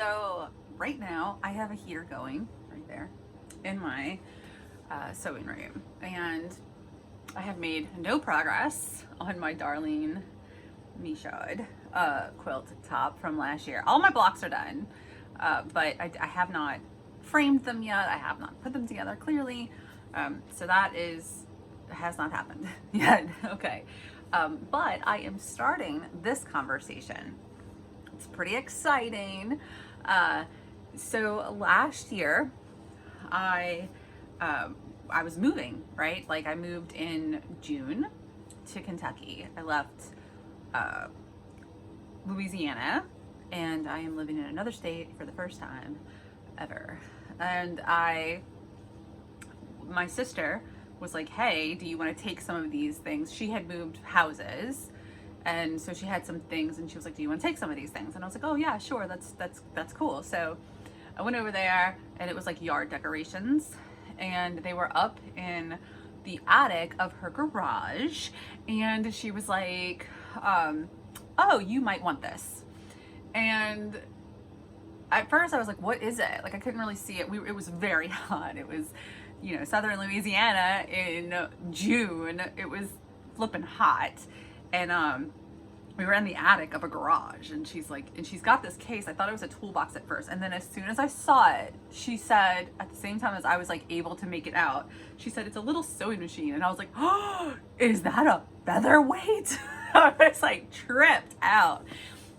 So right now I have a heater going right there in my sewing room, and I have made no progress on my darling Michaud quilt top from last year. All my blocks are done, but I have not framed them yet. I have not put them together clearly. So that has not happened yet. Okay. But I am starting this conversation. It's pretty exciting. So last year, I was moving, right? Like I moved in June to Kentucky. I left Louisiana, and I am living in another state for the first time ever. And my sister was like, hey, do you want to take some of these things? She had moved houses, and so she had some things, and she was like, do you want to take some of these things? And I was like, oh yeah, sure, that's cool. So I went over there, and it was like yard decorations, and they were up in the attic of her garage, and she was like, oh, you might want this. And at first I was like, what is it? Like I couldn't really see it. It was very hot. It was, southern Louisiana in June. It was flipping hot. And we were in the attic of a garage, and she's got this case. I thought it was a toolbox at first. And then as soon as I saw it, she said, at the same time as I was like able to make it out, she said, it's a little sewing machine. And I was like, oh, is that a featherweight? I was like tripped out.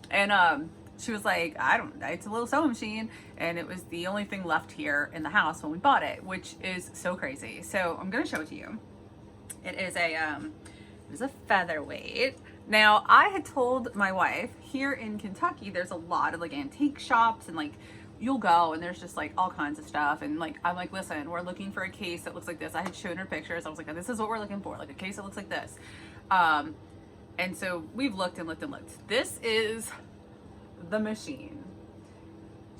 And she was like, it's a little sewing machine. And it was the only thing left here in the house when we bought it, which is so crazy. So I'm going to show it to you. It is a featherweight. Now, I had told my wife, here in Kentucky, there's a lot of like antique shops, and like you'll go and there's just like all kinds of stuff. And like, I'm like, listen, we're looking for a case that looks like this. I had shown her pictures. I was like, this is what we're looking for, like a case that looks like this. And so we've looked and looked and looked. This is the machine.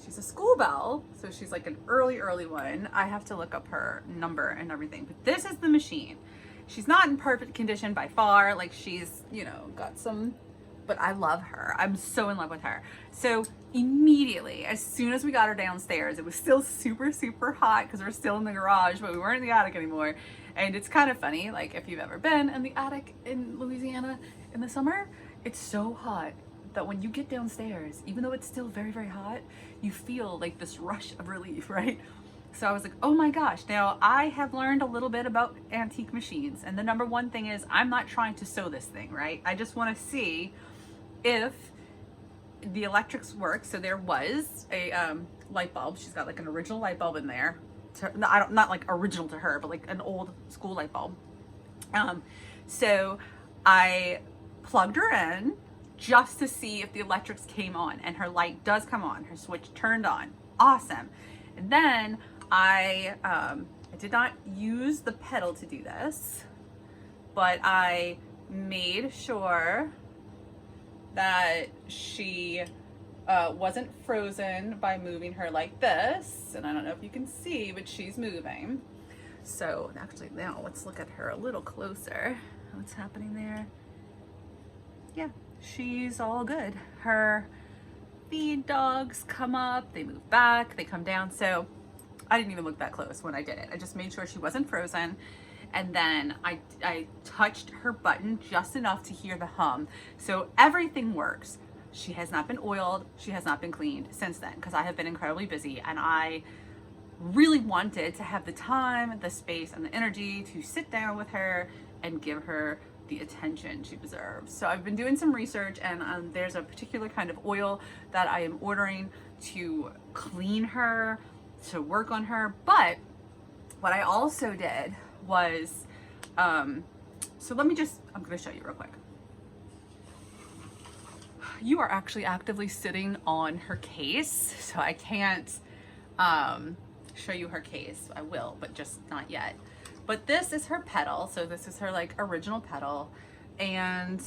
She's a school belle, so she's like an early one. I have to look up her number and everything, but this is the machine. She's not in perfect condition by far. Like she's, got some, but I love her. I'm so in love with her. So immediately, as soon as we got her downstairs, it was still super, super hot because we're still in the garage, but we weren't in the attic anymore. And it's kind of funny, like if you've ever been in the attic in Louisiana in the summer, it's so hot that when you get downstairs, even though it's still very, very hot, you feel like this rush of relief, right? So I was like, oh my gosh. Now I have learned a little bit about antique machines. And the number one thing is I'm not trying to sew this thing, right? I just want to see if the electrics work. So there was a light bulb. She's got like an original light bulb in there. Not like original to her, but like an old school light bulb. So I plugged her in just to see if the electrics came on, and her light does come on. Her switch turned on. Awesome. And then I did not use the pedal to do this, but I made sure that she wasn't frozen by moving her like this. And I don't know if you can see, but she's moving. So actually now let's look at her a little closer. What's happening there? Yeah, she's all good. Her feed dogs come up, they move back, they come down. So I didn't even look that close when I did it. I just made sure she wasn't frozen. And then I touched her button just enough to hear the hum. So everything works. She has not been oiled. She has not been cleaned since then because I have been incredibly busy, and I really wanted to have the time, the space, and the energy to sit down with her and give her the attention she deserves. So I've been doing some research, and there's a particular kind of oil that I am ordering to clean her, to work on her. But what I also did was, I'm going to show you real quick. You are actually actively sitting on her case, so I can't show you her case. I will, but just not yet. But this is her pedal. So this is her like original pedal, and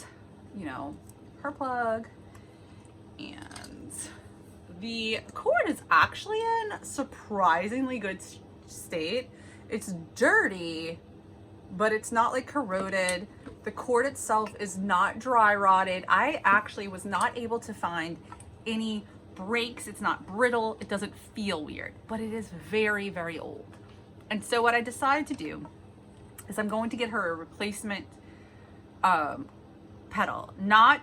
her plug, and the cord is actually in surprisingly good state. It's dirty, but it's not like corroded. The cord itself is not dry rotted. I actually was not able to find any breaks, it's not brittle, it doesn't feel weird, but it is very, very old. And so what I decided to do is I'm going to get her a replacement pedal. Not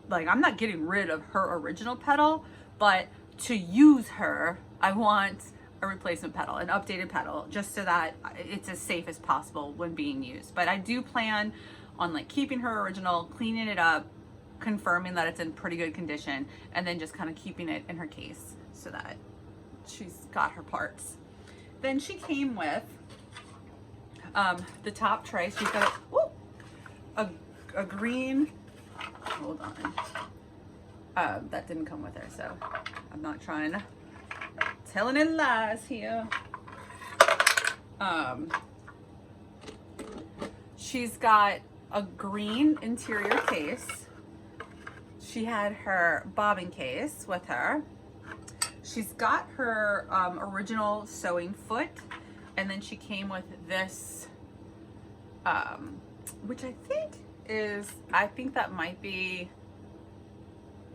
like, I'm not getting rid of her original pedal, but to use her, I want a replacement pedal, an updated pedal, just so that it's as safe as possible when being used. But I do plan on like keeping her original, cleaning it up, confirming that it's in pretty good condition, and then just kind of keeping it in her case so that she's got her parts. Then she came with the top tray. She's got a green, hold on, that didn't come with her, so I'm not trying to tell any lies here. She's got a green interior case. She had her bobbin case with her. She's got her original sewing foot, and then she came with this, which I think that might be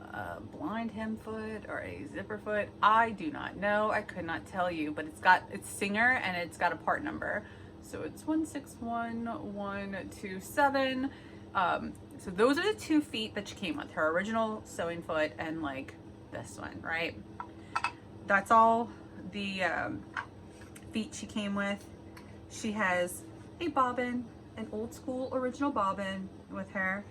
a blind hem foot or a zipper foot. I do not know. I could not tell you, but it's Singer, and it's got a part number. So it's 161127. So those are the 2 feet that she came with, her original sewing foot and like this one, right? That's all the feet she came with. She has a bobbin, an old school original bobbin with her.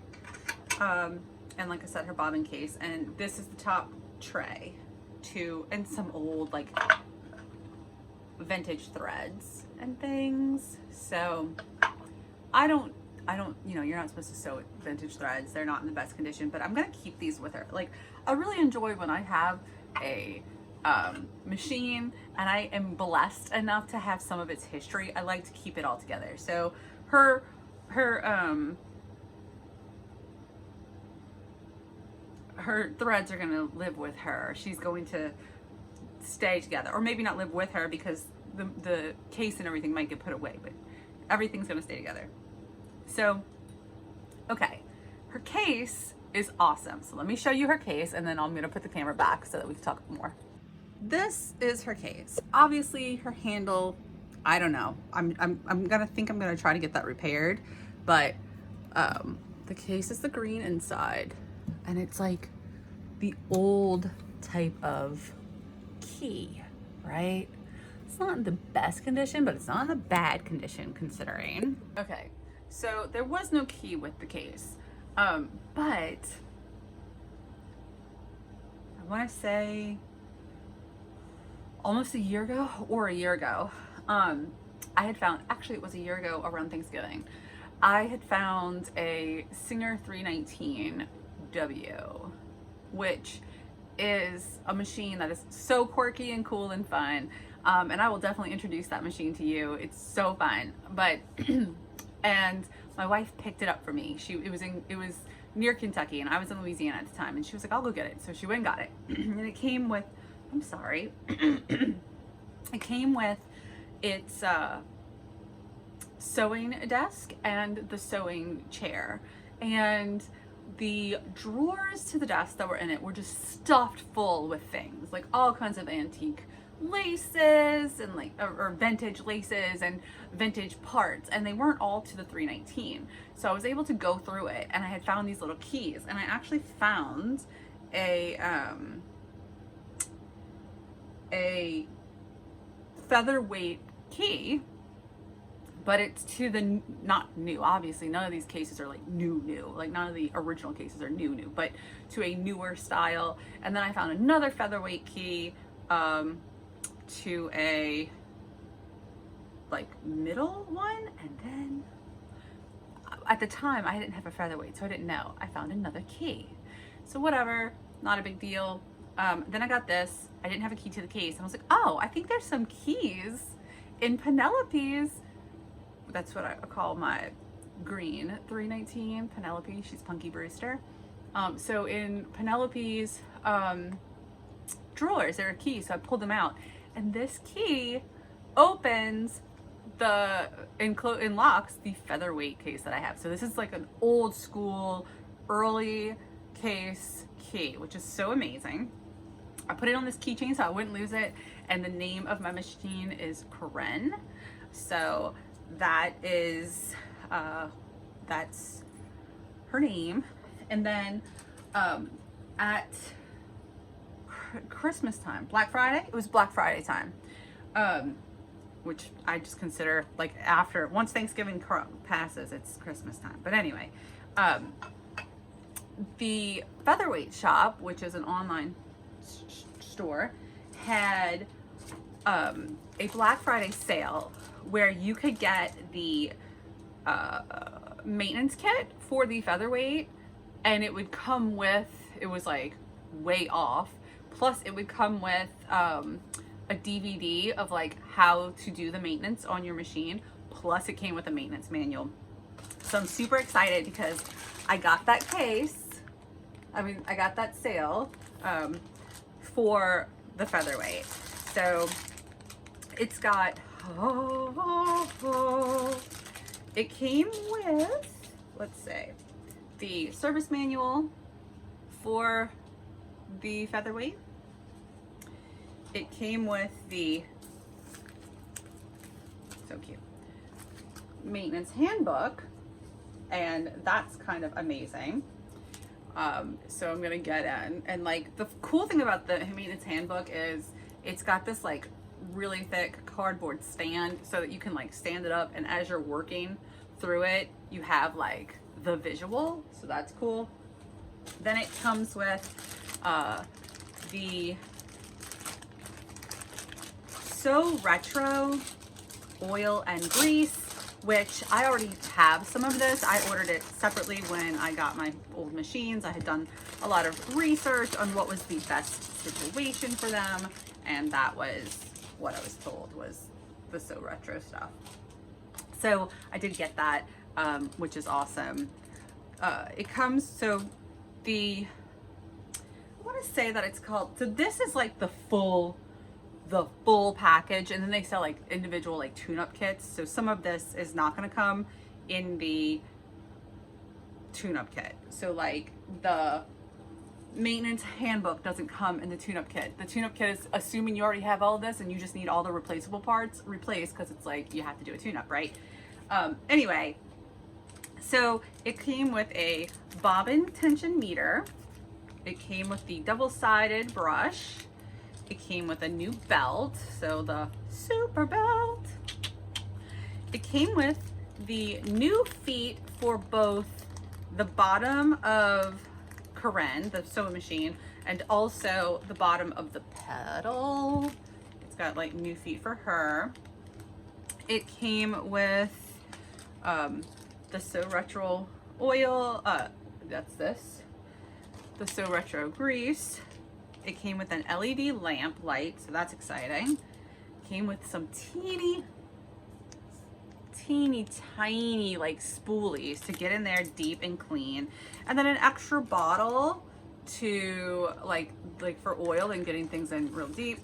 And like I said, her bobbin case, and this is the top tray too, and some old like vintage threads and things. So I don't, you know, you're not supposed to sew vintage threads. They're not in the best condition, but I'm gonna keep these with her. Like, I really enjoy when I have a machine and I am blessed enough to have some of its history. I like to keep it all together. So her threads are gonna live with her. She's going to stay together, or maybe not live with her because the case and everything might get put away, but everything's gonna stay together. So, okay, her case is awesome. So let me show you her case, and then I'm gonna put the camera back so that we can talk more. This is her case. Obviously, her handle, I don't know. I'm gonna try to get that repaired, but the case is the green inside, and it's like the old type of key, right? It's not in the best condition, but it's not in the bad condition considering. Okay, so there was no key with the case, but I want to say almost a year ago, I had found, actually it was a year ago around Thanksgiving, I had found a Singer 319W, which is a machine that is so quirky and cool and fun. And I will definitely introduce that machine to you. It's so fun. But and my wife picked it up for me. It was near Kentucky, and I was in Louisiana at the time, and she was like, I'll go get it. So she went and got it. And it came with, I'm sorry, it came with its sewing desk and the sewing chair, and the drawers to the desk that were in it were just stuffed full with things, like all kinds of antique laces and like or vintage laces and vintage parts, and they weren't all to the 319. So I was able to go through it, and I had found these little keys, and I actually found a featherweight key, but it's to the, not new, obviously none of these cases are like new, like none of the original cases are new, but to a newer style. And then I found another featherweight key to a like middle one, and then at the time I didn't have a featherweight, so I didn't know. I found another key, so whatever, not a big deal. Then I got this. I didn't have a key to the case, and I was like, oh, I think there's some keys in Penelope's. That's what I call my green 319 Penelope. She's Punky Brewster. So in Penelope's drawers, there are keys, so I pulled them out, and this key opens the and locks the featherweight case that I have. So this is like an old school, early case key, which is so amazing. I put it on this keychain so I wouldn't lose it. And the name of my machine is Karen. So that is, that's her name. And then at Christmas time, Black Friday, it was Black Friday time, which I just consider like after, once Thanksgiving passes, it's Christmas time. But anyway, the Featherweight shop, which is an online store, had a Black Friday sale where you could get the maintenance kit for the Featherweight, and it would come with, it was like way off, plus it would come with a DVD of like how to do the maintenance on your machine, plus it came with a maintenance manual. So I'm super excited because I got that case, I got that sale for the Featherweight. So it's got, it came with, let's say, the service manual for the Featherweight. It came with the, so cute, maintenance handbook, and that's kind of amazing. So I'm gonna get in, and like the cool thing about the maintenance handbook is it's got this like really thick cardboard stand so that you can like stand it up, and as you're working through it you have like the visual, so that's cool. Then it comes with the So Retro oil and grease, which I already have some of this. I ordered it separately when I got my old machines. I had done a lot of research on what was the best situation for them, and that was what I was told was the So Retro stuff. So I did get that, which is awesome. It comes, so I want to say that it's called, so this is like the full package, and then they sell like individual like tune-up kits. So some of this is not going to come in the tune-up kit. So like the maintenance handbook doesn't come in the tune-up kit. The tune-up kit is assuming you already have all of this and you just need all the replaceable parts replaced, because it's like you have to do a tune-up, right? Anyway, so it came with a bobbin tension meter. It came with the double-sided brush. It came with a new belt, so the super belt. It came with the new feet for both the bottom of Karen, the sewing machine, and also the bottom of the pedal. It's got like new feet for her. It came with the So Retro oil, that's this, the So Retro grease. It came with an LED lamp light, so that's exciting. Came with some teeny tiny like spoolies to get in there deep and clean, and then an extra bottle to like for oil and getting things in real deep.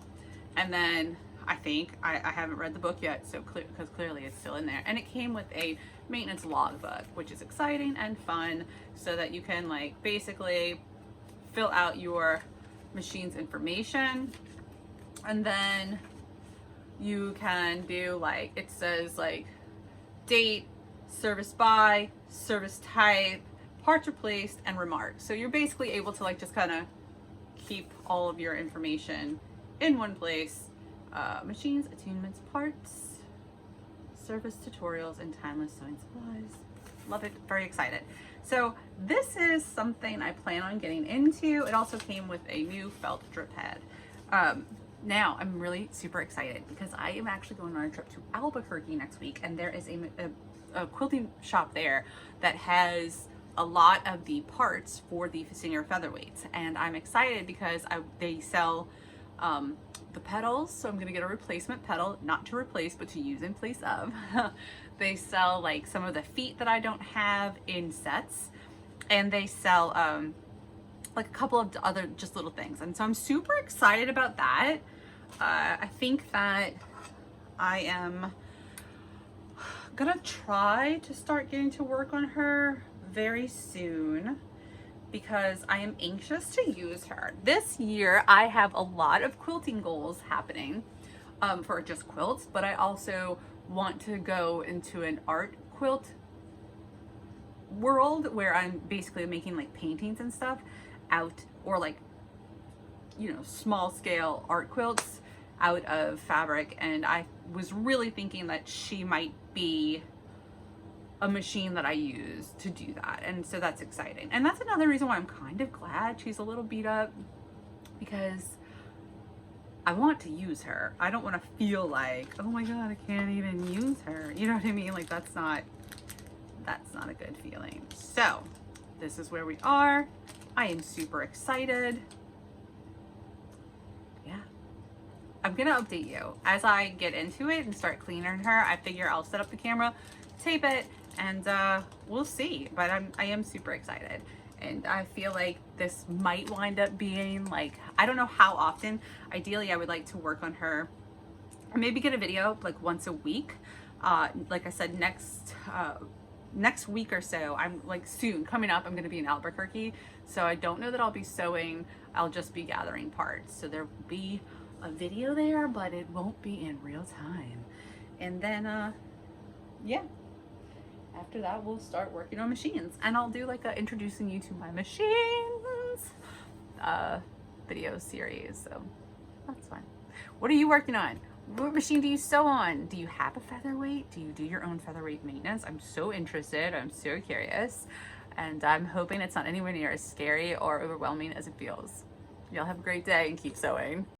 And then I think I haven't read the book yet, so because clearly it's still in there. And it came with a maintenance logbook, which is exciting and fun, so that you can like basically fill out your machine's information, and then you can do like, it says like date, service by, service type, parts replaced, and remarks. So you're basically able to like just kind of keep all of your information in one place. Machines, attunements, parts, service tutorials, and timeless sewing supplies. Love it, very excited. So this is something I plan on getting into. It also came with a new felt drip head. Now I'm really super excited because I am actually going on a trip to Albuquerque next week, and there is a quilting shop there that has a lot of the parts for the Singer Featherweights, and I'm excited because they sell the pedals, so I'm gonna get a replacement pedal, not to replace but to use in place of. They sell like some of the feet that I don't have in sets, and they sell like a couple of other just little things, and so I'm super excited about that. I think that I am gonna try to start getting to work on her very soon. because I am anxious to use her. This year, I have a lot of quilting goals happening for just quilts, but I also want to go into an art quilt world where I'm basically making like paintings and stuff out, or like, you know, small scale art quilts out of fabric. And I was really thinking that she might be a machine that I use to do that. And so that's exciting. And that's another reason why I'm kind of glad she's a little beat up, because I want to use her. I don't want to feel like, oh my God, I can't even use her. You know what I mean? Like that's not a good feeling. So this is where we are. I am super excited. Yeah. I'm gonna update you as I get into it and start cleaning her. I figure I'll set up the camera, tape it, and we'll see. But I am super excited. And I feel like this might wind up being like, I don't know how often. Ideally, I would like to work on her, or maybe get a video like once a week. Like I said, next week or so, I'm like soon coming up, I'm going to be in Albuquerque. So I don't know that I'll be sewing. I'll just be gathering parts. So there will be a video there, but it won't be in real time. And then, yeah. After that, we'll start working on machines, and I'll do like a introducing you to my machines video series. So that's fun. What are you working on? What machine do you sew on? Do you have a featherweight? Do you do your own featherweight maintenance? I'm so interested. I'm so curious, and I'm hoping it's not anywhere near as scary or overwhelming as it feels. Y'all have a great day and keep sewing.